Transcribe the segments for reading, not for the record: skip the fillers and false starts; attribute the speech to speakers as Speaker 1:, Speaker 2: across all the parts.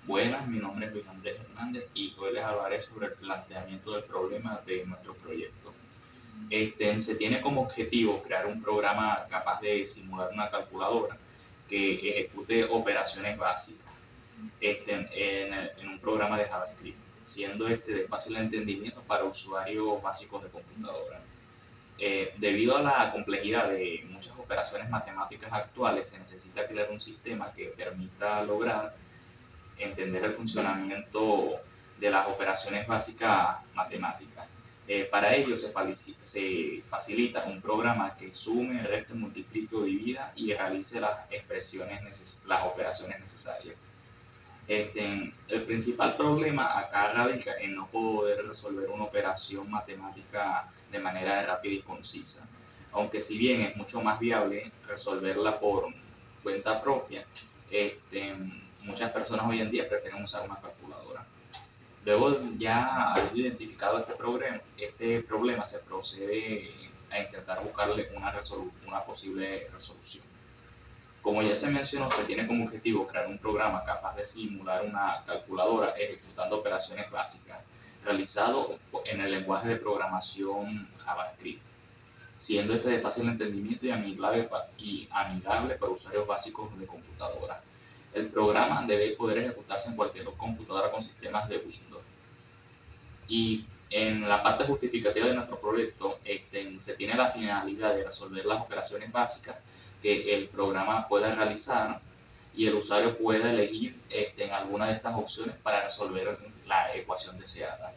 Speaker 1: Buenas, mi nombre es Luis Andrés Hernández y hoy les hablaré sobre el planteamiento del problema de nuestro proyecto. Se tiene como objetivo crear un programa capaz de simular una calculadora que ejecute operaciones básicas en un programa de JavaScript, siendo de fácil entendimiento para usuarios básicos de computadora. Debido a la complejidad de muchas operaciones matemáticas actuales, se necesita crear un sistema que permita lograr entender el funcionamiento de las operaciones básicas matemáticas. Para ello se facilita un programa que sume, reste, multiplique o divida y realice las operaciones necesarias. El principal problema acá radica en no poder resolver una operación matemática de manera rápida y concisa. Aunque si bien es mucho más viable resolverla por cuenta propia, muchas personas hoy en día prefieren usar una calculadora. Luego, ya habiendo identificado este problema, se procede a intentar buscarle una posible resolución. Como ya se mencionó, se tiene como objetivo crear un programa capaz de simular una calculadora ejecutando operaciones básicas, realizado en el lenguaje de programación JavaScript, siendo de fácil entendimiento y amigable para usuarios básicos de computadora. El programa debe poder ejecutarse en cualquier computadora con sistemas de Windows. Y en la parte justificativa de nuestro proyecto se tiene la finalidad de resolver las operaciones básicas que el programa pueda realizar y el usuario pueda elegir en alguna de estas opciones para resolver la ecuación deseada.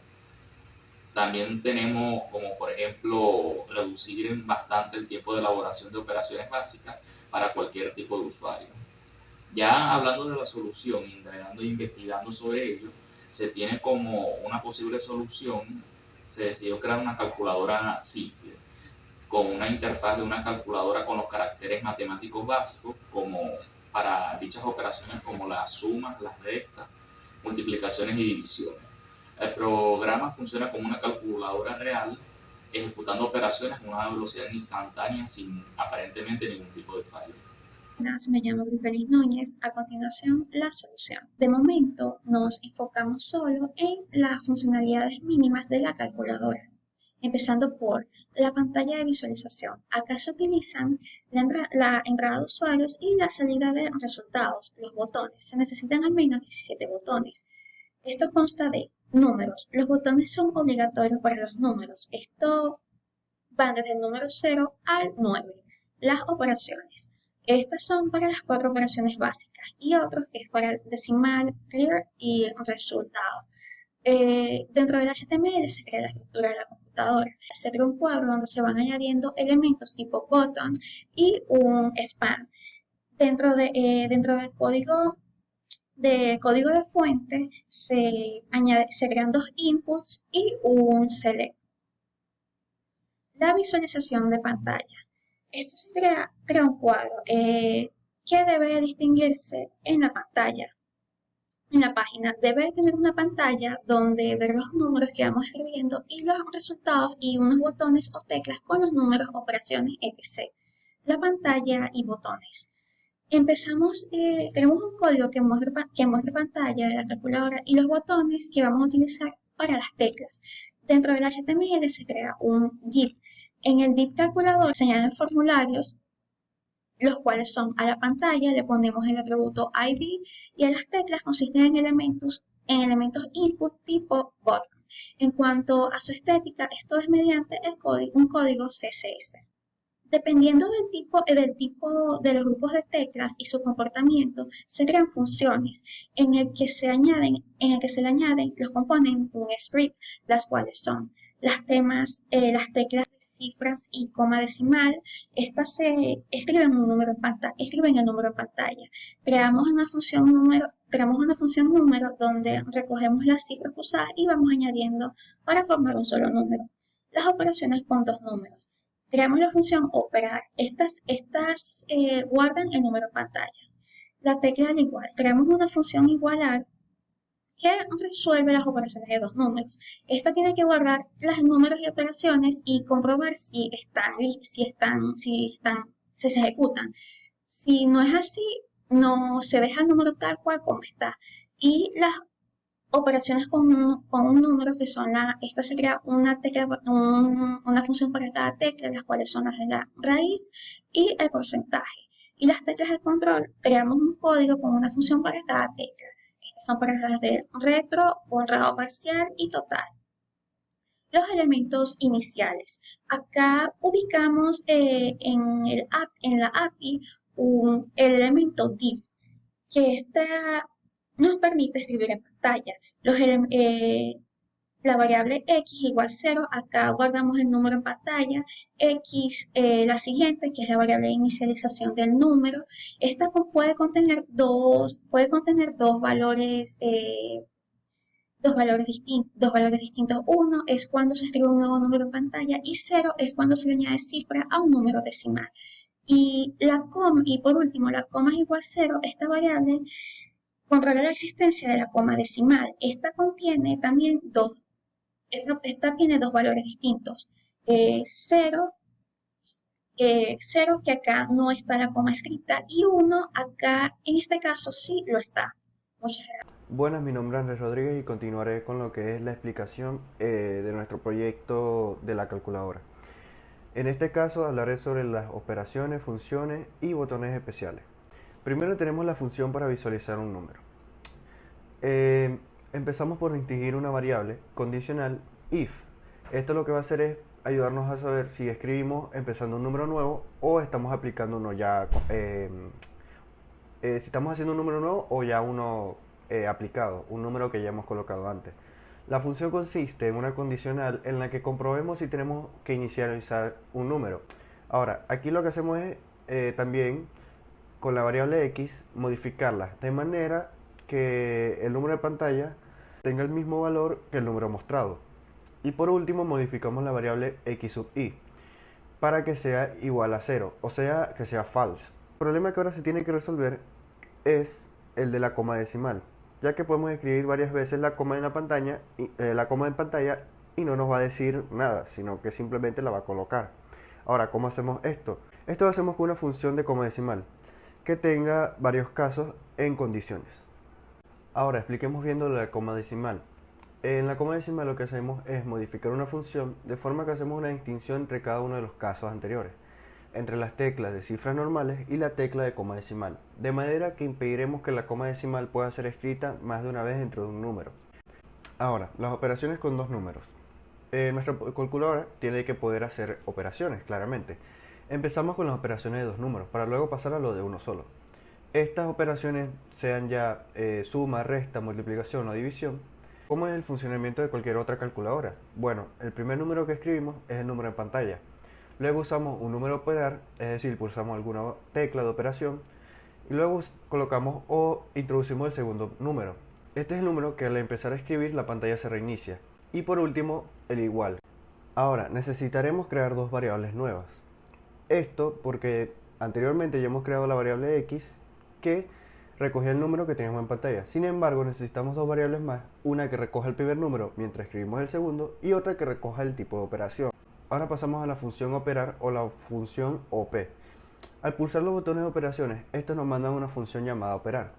Speaker 1: También tenemos como, por ejemplo, reducir bastante el tiempo de elaboración de operaciones básicas para cualquier tipo de usuario. Ya hablando de la solución, indagando e investigando sobre ello, se tiene como una posible solución, se decidió crear una calculadora simple, con una interfaz de una calculadora con los caracteres matemáticos básicos como para dichas operaciones como las sumas, las restas, multiplicaciones y divisiones. El programa funciona como una calculadora real, ejecutando operaciones a una velocidad instantánea sin aparentemente ningún tipo de fallo.
Speaker 2: Me llamo Grifelis Núñez. A continuación, la solución. De momento, nos enfocamos solo en las funcionalidades mínimas de la calculadora, empezando por la pantalla de visualización. Acá se utilizan la entrada de usuarios y la salida de resultados, los botones. Se necesitan al menos 17 botones. Esto consta de números. Los botones son obligatorios para los números. Esto van desde el número 0 al 9. Las operaciones. Estas son para las 4 operaciones básicas y otros que es para el decimal, clear y resultado. Dentro del HTML se crea la estructura de la computadora. Se crea un cuadro donde se van añadiendo elementos tipo button y un span. Dentro del código de fuente se crean dos inputs y un select. La visualización de pantalla. Esto se crea un cuadro que debe distinguirse en la pantalla. En la página debe tener una pantalla donde ver los números que vamos escribiendo y los resultados y unos botones o teclas con los números, operaciones, etc. La pantalla y botones. Tenemos un código que muestra pantalla de la calculadora y los botones que vamos a utilizar para las teclas. Dentro del HTML se crea un div. En el div calculador se añaden formularios, los cuales son a la pantalla, le ponemos el atributo ID y a las teclas consisten en elementos input tipo button. En cuanto a su estética, esto es mediante un código CSS. Dependiendo del tipo de los grupos de teclas y su comportamiento, se crean funciones en el que se le añaden, los componen un script, las cuales son las teclas de cifras y coma decimal. Estas se escriben el número en pantalla. Creamos una función número donde recogemos las cifras usadas y vamos añadiendo para formar un solo número. Las operaciones con dos números. Creamos la función operar. Estas guardan el número en pantalla. La tecla al igual. Creamos una función igualar que resuelve las operaciones de dos números. Esta tiene que guardar los números y operaciones y comprobar si se ejecutan. Si no es así, no se deja el número tal cual como está. Y las operaciones con un número que son esta sería una tecla, una función para cada tecla, las cuales son las de la raíz y el porcentaje. Y las teclas de control, creamos un código con una función para cada tecla. Estas son para las de retro, borrado parcial y total. Los elementos iniciales. Acá ubicamos en la API el elemento div, que nos permite escribir en pantalla. La variable x igual 0, acá guardamos el número en pantalla, x, la siguiente, que es la variable de inicialización del número. Esta puede contener dos valores distintos. Uno es cuando se escribe un nuevo número en pantalla y cero es cuando se le añade cifra a un número decimal. Y por último, la coma es igual cero, esta variable controla la existencia de la coma decimal. Esta tiene dos valores distintos. Cero, que acá no está la coma escrita, y uno acá, en este caso, sí lo está. Muchas gracias.
Speaker 3: Buenas, mi nombre es Andrés Rodríguez y continuaré con lo que es la explicación de nuestro proyecto de la calculadora. En este caso hablaré sobre las operaciones, funciones y botones especiales. Primero tenemos la función para visualizar un número. Empezamos por distinguir una variable condicional if. Esto lo que va a hacer es ayudarnos a saber si escribimos empezando un número nuevo o estamos aplicando uno ya, si estamos haciendo un número nuevo o ya uno aplicado, un número que ya hemos colocado antes. La función consiste en una condicional en la que comprobemos si tenemos que inicializar un número. Ahora, aquí lo que hacemos es también con la variable x modificarla de manera que el número de pantalla tenga el mismo valor que el número mostrado. Y por último modificamos la variable x sub i para que sea igual a 0, o sea que sea false. El problema que ahora se tiene que resolver es el de la coma decimal, ya que podemos escribir varias veces la coma en pantalla y no nos va a decir nada, sino que simplemente la va a colocar. Ahora, ¿cómo hacemos esto? Esto lo hacemos con una función de coma decimal que tenga varios casos en condiciones. Ahora, expliquemos viendo la coma decimal. En la coma decimal lo que hacemos es modificar una función de forma que hacemos una distinción entre cada uno de los casos anteriores, entre las teclas de cifras normales y la tecla de coma decimal, de manera que impediremos que la coma decimal pueda ser escrita más de una vez dentro de un número. Ahora, las operaciones con dos números. Nuestra calculadora tiene que poder hacer operaciones, claramente. Empezamos con las operaciones de dos números, para luego pasar a lo de uno solo. Estas operaciones, sean ya suma, resta, multiplicación o división, ¿cómo es el funcionamiento de cualquier otra calculadora? Bueno, el primer número que escribimos es el número en pantalla. Luego usamos un número a operar, es decir, pulsamos alguna tecla de operación, y luego colocamos o introducimos el segundo número. Este es el número que al empezar a escribir la pantalla se reinicia. Y por último, el igual. Ahora, necesitaremos crear dos variables nuevas. Esto porque anteriormente ya hemos creado la variable x que recogía el número que teníamos en pantalla. Sin embargo, necesitamos dos variables más, una que recoja el primer número mientras escribimos el segundo y otra que recoja el tipo de operación. Ahora pasamos a la función operar o la función OP. Al pulsar los botones de operaciones, estos nos mandan una función llamada operar.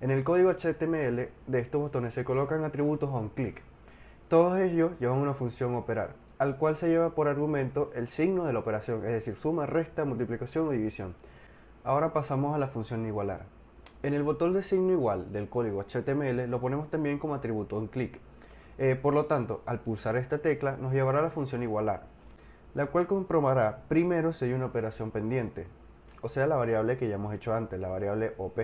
Speaker 3: En el código HTML de estos botones se colocan atributos a un clic. Todos ellos llevan una función operar, al cual se lleva por argumento el signo de la operación, es decir, suma, resta, multiplicación o división. Ahora pasamos a la función igualar. En el botón de signo igual del código HTML lo ponemos también como atributo un clic. Por lo tanto, al pulsar esta tecla nos llevará a la función igualar, la cual comprobará primero si hay una operación pendiente, o sea la variable que ya hemos hecho antes, la variable OP.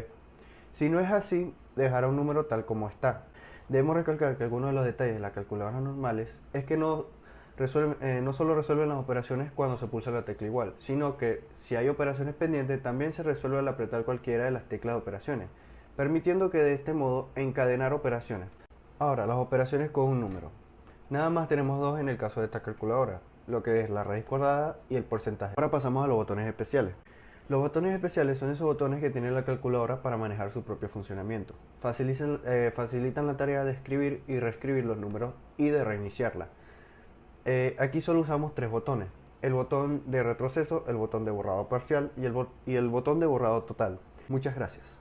Speaker 3: Si no es así, dejará un número tal como está. Debemos recalcar que algunos de los detalles de las calculadoras normales es que no solo resuelven las operaciones cuando se pulsa la tecla igual, sino que si hay operaciones pendientes también se resuelve al apretar cualquiera de las teclas de operaciones, permitiendo que de este modo encadenar operaciones. Ahora, las operaciones con un número. Nada más tenemos dos en el caso de esta calculadora, lo que es la raíz cuadrada y el porcentaje. Ahora pasamos a los botones especiales. Los botones especiales son esos botones que tiene la calculadora para manejar su propio funcionamiento. Facilitan la tarea de escribir y reescribir los números y de reiniciarla. Aquí solo usamos tres botones: el botón de retroceso, el botón de borrado parcial y el botón de borrado total. Muchas gracias.